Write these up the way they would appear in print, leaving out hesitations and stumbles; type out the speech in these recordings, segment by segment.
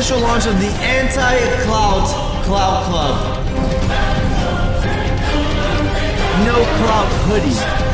official launch of the Anti-Clout Club. No clout hoodie.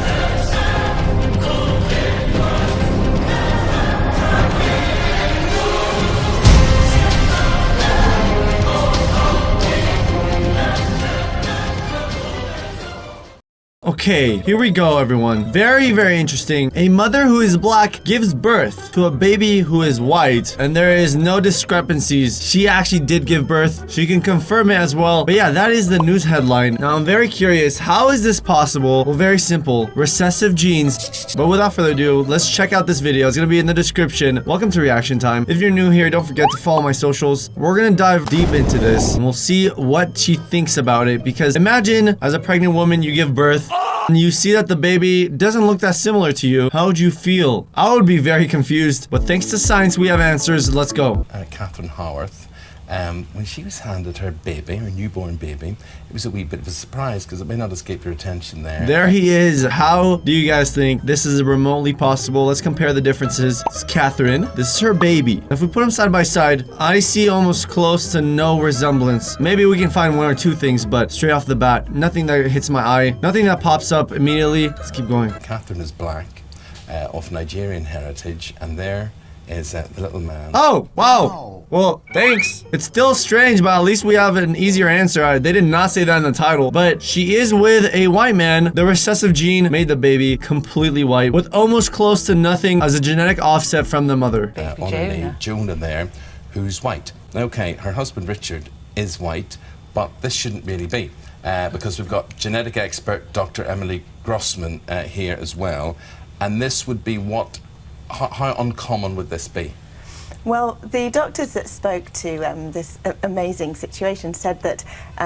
Okay, here we go, everyone. Very, very interesting. A mother who is black gives birth to a baby who is white, and there is no discrepancies. She actually did give birth. She can confirm it as well. But yeah, that is the news headline. Now, I'm very curious. How is this possible? Well, very simple. Recessive genes. But without further ado, let's check out this video. It's going to be in the description. Welcome to Reaction Time. If you're new here, don't forget to follow my socials. We're going to dive deep into this, and we'll see what she thinks about it. Because imagine, as a pregnant woman, you give birth, and you see that the baby doesn't look that similar to you. How would you feel? I would be very confused, but thanks to science, we have answers. Let's go. Catherine Howarth, when she was handed her baby, her newborn baby, it was a wee bit of a surprise because it may not escape your attention there. There he is. How do you guys think this is remotely possible? Let's compare the differences. This is Catherine. This is her baby. If we put them side by side, I see almost close to no resemblance. Maybe we can find one or two things, but straight off the bat, nothing that hits my eye, nothing that pops up immediately. Let's keep going. Catherine is black, of Nigerian heritage, and there is the little man. Oh, wow. Well, thanks. It's still strange, but at least we have an easier answer. They did not say that in the title, but she is with a white man. The recessive gene made the baby completely white with almost close to nothing as a genetic offset from the mother. On Jonah there, who's white. Okay, her husband Richard is white, but this shouldn't really be because we've got genetic expert Dr. Emily Grossman here as well, and this would be what. How uncommon would this be? Well, the doctors that spoke to this amazing situation said that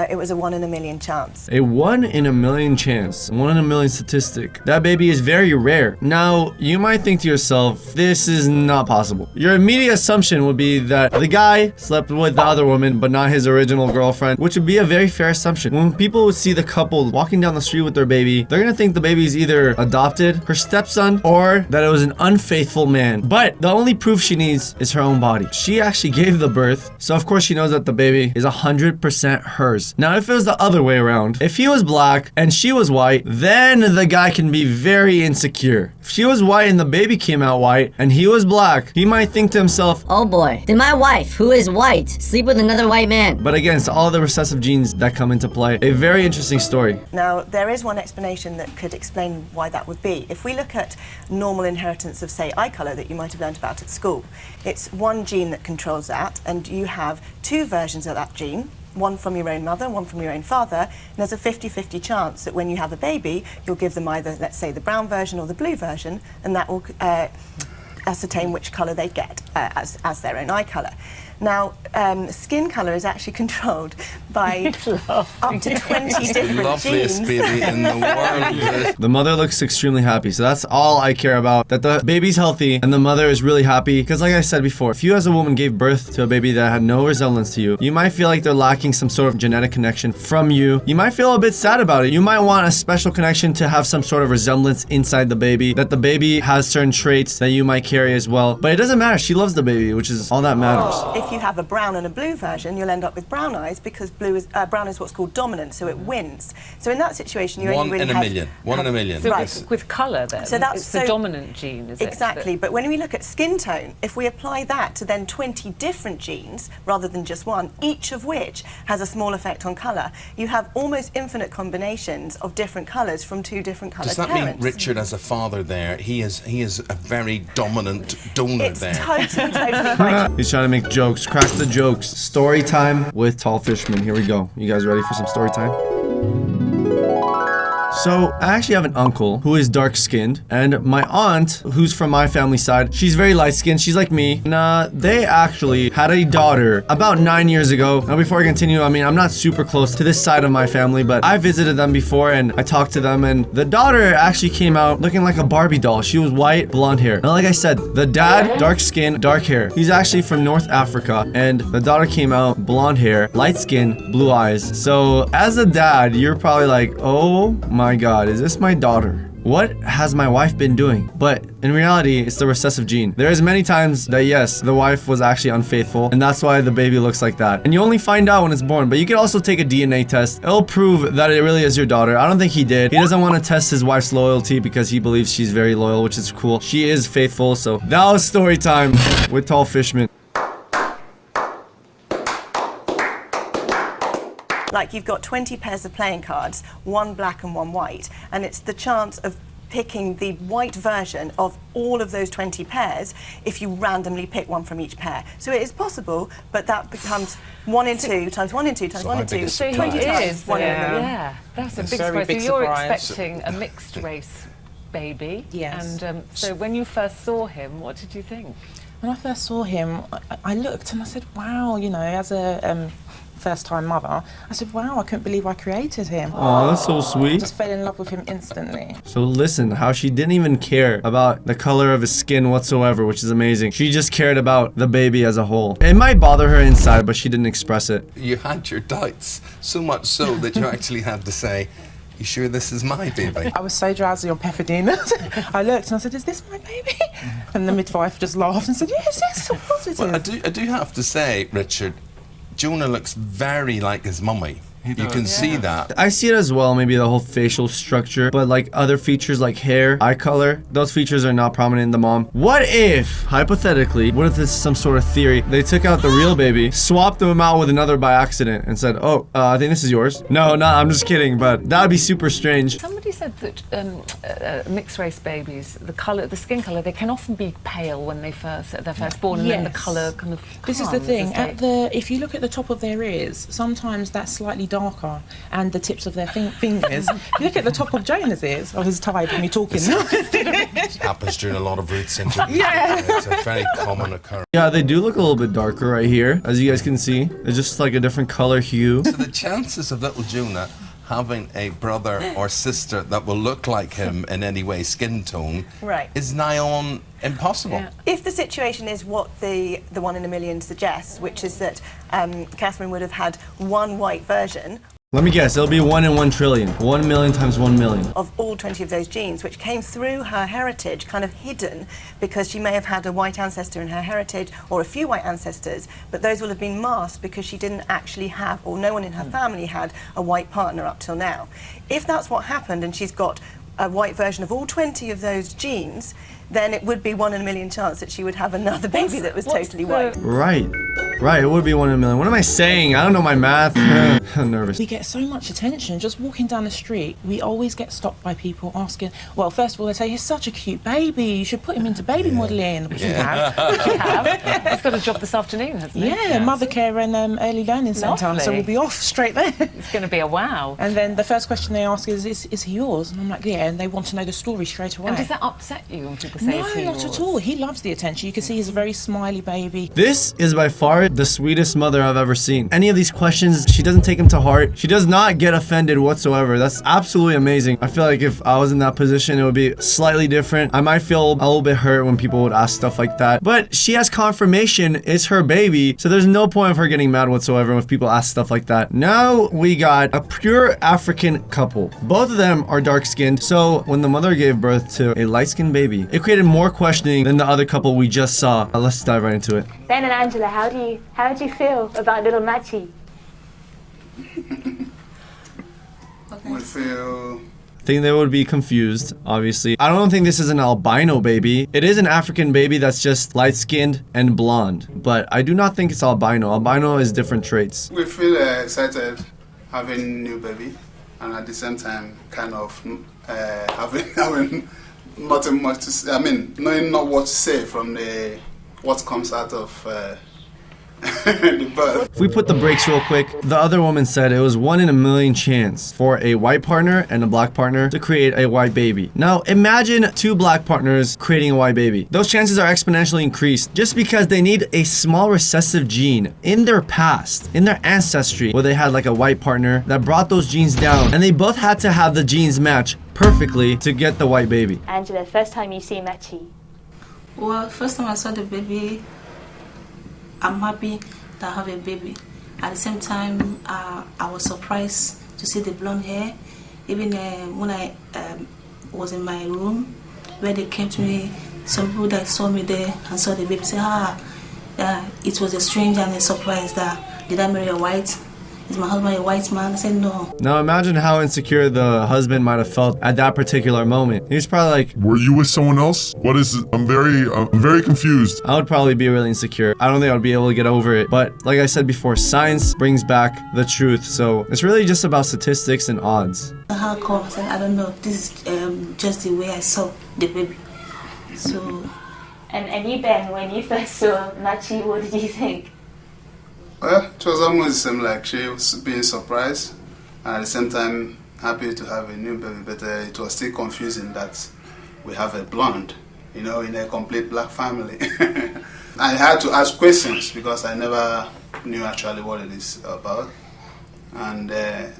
it was a 1 in a million chance. A 1 in a million chance. 1 in a million statistic. That baby is very rare. Now, you might think to yourself, this is not possible. Your immediate assumption would be that the guy slept with the other woman, but not his original girlfriend, which would be a very fair assumption. When people would see the couple walking down the street with their baby, they're gonna think the baby is either adopted, her stepson, or that it was an unfaithful man. But the only proof she needs is her own body. She actually gave the birth, so of course she knows that the baby is 100% hers. Now, if it was the other way around, if he was black and she was white, then the guy can be very insecure. If she was white and the baby came out white and he was black, he might think to himself, oh boy, did my wife, who is white, sleep with another white man? But again, it's all the recessive genes that come into play. A very interesting story. Now, there is one explanation that could explain why that would be. If we look at normal inheritance of, say, eye colour that you might have learned about at school, it's one gene that controls that, and you have two versions of that gene, one from your own mother, one from your own father, and there's a 50-50 chance that when you have a baby, you'll give them either, let's say, the brown version or the blue version, and that will ascertain which colour they get as their own eye colour. Now, skin colour is actually controlled by up to 20 different loveliest genes. baby in the world. The mother looks extremely happy, so that's all I care about. That the baby's healthy and the mother is really happy. Because like I said before, if you as a woman gave birth to a baby that had no resemblance to you, you might feel like they're lacking some sort of genetic connection from you. You might feel a bit sad about it. You might want a special connection to have some sort of resemblance inside the baby, that the baby has certain traits that you might carry as well. But it doesn't matter. She loves the baby, which is all that matters. If you have a brown and a blue version, you'll end up with brown eyes because brown is what's called dominant, so it wins. So in that situation, you only really have... 1 in a million. So Right. with colour then, So that's it's the dominant gene, is it? Exactly, but when we look at skin tone, if we apply that to then 20 different genes, rather than just one, each of which has a small effect on colour, you have almost infinite combinations of different colours from two different coloured Does that parents. mean Richard, as a father there, he is a very dominant donor It's there? totally right. He's trying to make jokes. Crack the jokes. Story time with Tall Fishman. Here we go. You guys ready for some story time? So, I actually have an uncle who is dark-skinned, and my aunt, who's from my family side, she's very light-skinned. She's like me. And, they actually had a daughter about 9 years ago. Now, before I continue, I mean, I'm not super close to this side of my family, but I visited them before, and I talked to them, and the daughter actually came out looking like a Barbie doll. She was white, blonde hair. Now, like I said, the dad, dark skin, dark hair. He's actually from North Africa, and the daughter came out blonde hair, light skin, blue eyes. So, as a dad, you're probably like, oh my God, is this my daughter? what has my wife been doing? But in reality, it's the recessive gene. There's many times that yes, the wife was actually unfaithful, and that's why the baby looks like that. And you only find out when it's born, but you can also take a DNA test. It'll prove that it really is your daughter. I don't think he did. He doesn't want to test his wife's loyalty because he believes she's very loyal, which is cool. She is faithful, so that was story time with Tall Fishman. Like you've got 20 pairs of playing cards, one black and one white, and it's the chance of picking the white version of all of those 20 pairs if you randomly pick one from each pair. So it is possible, but that becomes 1 in 2 times 1 in 2 times 1 in 2, So 20 he times is, 1 in a million. yeah, that's a It's big a very surprise. big So you're surprise. expecting a mixed race baby. Yes. And so when you first saw him, what did you think? When I first saw him, I looked and I said, wow, you know, as a first-time mother, I said, wow, I couldn't believe I created him. Oh, that's so I sweet. just fell in love with him instantly. So listen, how she didn't even care about the color of his skin whatsoever, which is amazing. She just cared about the baby as a whole. It might bother her inside, but she didn't express it. You had your doubts, so much so that you actually had to say, you sure this is my baby? I was so drowsy on pethidine. I looked and I said, is this my baby? And the midwife just laughed and said, yes, of course it is. Well, I do have to say, Richard, Jonah looks very like his mummy. You can see that. I see it as well, maybe the whole facial structure, but like other features like hair, eye color, those features are not prominent in the mom. What if, hypothetically, what if this is some sort of theory, they took out the real baby, swapped them out with another by accident, and said, oh, I think this is yours? No, I'm just kidding, but that would be super strange. Somebody said that mixed race babies, the skin color, they can often be pale when they're first born, and then the Yes. color kind of This is the calms thing. as they- If you look at the top of their ears, sometimes that's slightly darker, and the tips of their fingers. If you look at the top of Jonah's ears, or his tie when you're talking. Happens during a lot of roots interviews. Yeah. It's a very common occurrence. Yeah, they do look a little bit darker right here, as you guys can see. It's just like a different color hue. So the chances of little Jonah having a brother or sister that will look like him in any way, skin tone, Right. is nigh on impossible. Yeah. If the situation is what the 1 in a million suggests, which is that Catherine would have had one white version Let me guess, it'll be 1 in 1 trillion. 1 million times 1 million. of all 20 of those genes, which came through her heritage, kind of hidden, because she may have had a white ancestor in her heritage, or a few white ancestors, but those will have been masked because she didn't actually have, or no one in her family had, a white partner up till now. If that's what happened and she's got a white version of all 20 of those genes, then it would be 1 in a million chance that she would have another baby that was totally white. Right, it would be 1 in a million. What am I saying? I don't know my math. I'm nervous. We get so much attention just walking down the street. We always get stopped by people asking, well, first of all, they say, he's such a cute baby. You should put him into baby modelling, which we have. He's got a job this afternoon, hasn't he? Yeah, mother care and early learning centre, so Lovely. we'll be off straight there. It's going to be a wow. And then the first question they ask is he yours? And I'm like, yeah, and they want to know the story straight away. And does that upset you when people say No, it's yours? not at all. He loves the attention. You can see he's a very smiley baby. This is by far the sweetest mother I've ever seen. Any of these questions, she doesn't take them to heart. She does not get offended whatsoever. That's absolutely amazing. I feel like if I was in that position, it would be slightly different. I might feel a little bit hurt when people would ask stuff like that. But she has confirmation it's her baby, so there's no point of her getting mad whatsoever when people ask stuff like that. Now we got a pure African couple. Both of them are dark-skinned, so when the mother gave birth to a light-skinned baby, it created more questioning than the other couple we just saw. Let's dive right into it. Ben and Angela, how do you feel about little Machi? We feel I think they would be confused, obviously. I don't think this is an albino baby. It is an African baby that's just light-skinned and blonde, but I do not think it's albino. Albino is different traits. we feel excited having new baby, and at the same time kind of having nothing much to say. I mean, knowing not what to say from the what comes out of the birth. If we put the brakes real quick, the other woman said it was 1 in a million chance for a white partner and a black partner to create a white baby. Now, imagine 2 black partners creating a white baby. Those chances are exponentially increased just because they need a small recessive gene in their past, in their ancestry, where they had like a white partner that brought those genes down, and they both had to have the genes match perfectly to get the white baby. Angela, first time you see Machi. Well, first time I saw the baby, I'm happy that I have a baby. At the same time, I was surprised to see the blonde hair. Even when I was in my room where they kept me. Some people that saw me there and saw the baby say, it was a strange and a surprise that, did I marry a white? Is my husband a white man? I said no. Now imagine how insecure the husband might have felt at that particular moment. He was probably like, were you with someone else? What is it? I'm very confused. I would probably be really insecure. I don't think I would be able to get over it. But like I said before, science brings back the truth. So it's really just about statistics and odds. How come? I said, I don't know. This is just the way I saw the baby. So. And you, Ben, when you first saw Machi, what did you think? Well, it was almost the same, like she was being surprised and at the same time happy to have a new baby, but it was still confusing that we have a blonde, you know, in a complete black family. I had to ask questions because I never knew actually what it is about, and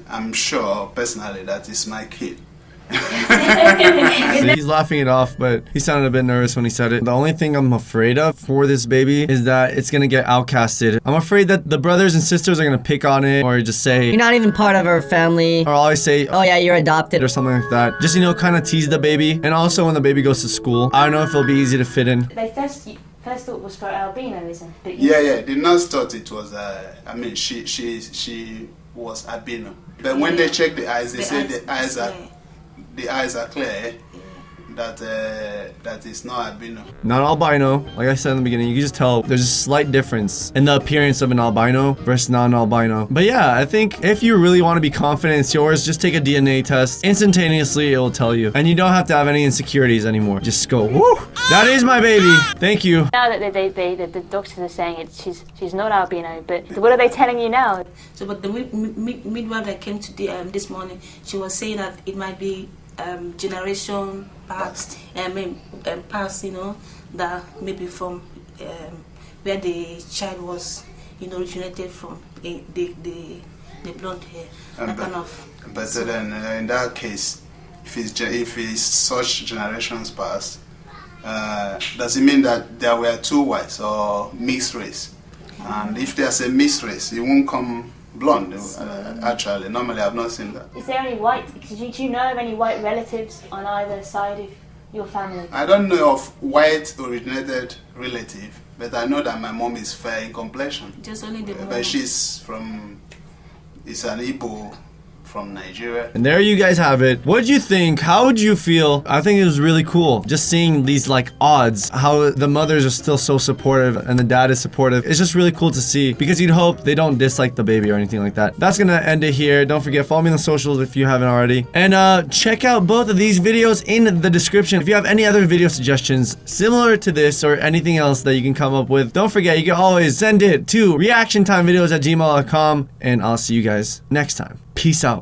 I'm sure personally that is my kid. He's laughing it off, but he sounded a bit nervous when he said it. The only thing I'm afraid of for this baby is that it's gonna get outcasted. I'm afraid that the brothers and sisters are gonna pick on it or just say, you're not even part of our family. Or always say, oh yeah, you're adopted. Or something like that. Just, you know, kind of tease the baby. And also when the baby goes to school, I don't know if it'll be easy to fit in. They first thought it was for albinism. Yeah. The nurse thought it was, she was albino. But when they checked the eyes, they said the eyes are clear, that is not albino. Not albino. Like I said in the beginning, you can just tell there's a slight difference in the appearance of an albino versus non-albino. But yeah, I think if you really want to be confident it's yours, just take a DNA test. Instantaneously, it will tell you. And you don't have to have any insecurities anymore. Just go, woo! That is my baby! Thank you. Now that the doctors are saying she's not albino, but what are they telling you now? So, but the midwife that came to this morning, she was saying that it might be generation past, past, you know, that maybe from where the child was, you know, originated from, the blonde hair, that kind of. But so then, in that case, if it's such generations past, does it mean that there were two whites or mixed race? And if there's a mixed race, it won't come blonde. Actually, normally I've not seen that. Is there any white? Do you know of any white relatives on either side of your family? I don't know of white originated relative, but I know that my mom is fair in complexion. Just only the but she's from, it's an Igbo from Nigeria. And there you guys have it. What did you think? How would you feel? I think it was really cool just seeing these like odds, how the mothers are still so supportive and the dad is supportive. It's just really cool to see because you'd hope they don't dislike the baby or anything like that. That's gonna end it here. Don't forget, follow me on the socials if you haven't already. And check out both of these videos in the description. If you have any other video suggestions similar to this or anything else that you can come up with, don't forget, you can always send it to reactiontimevideos@gmail.com, and I'll see you guys next time. Peace out.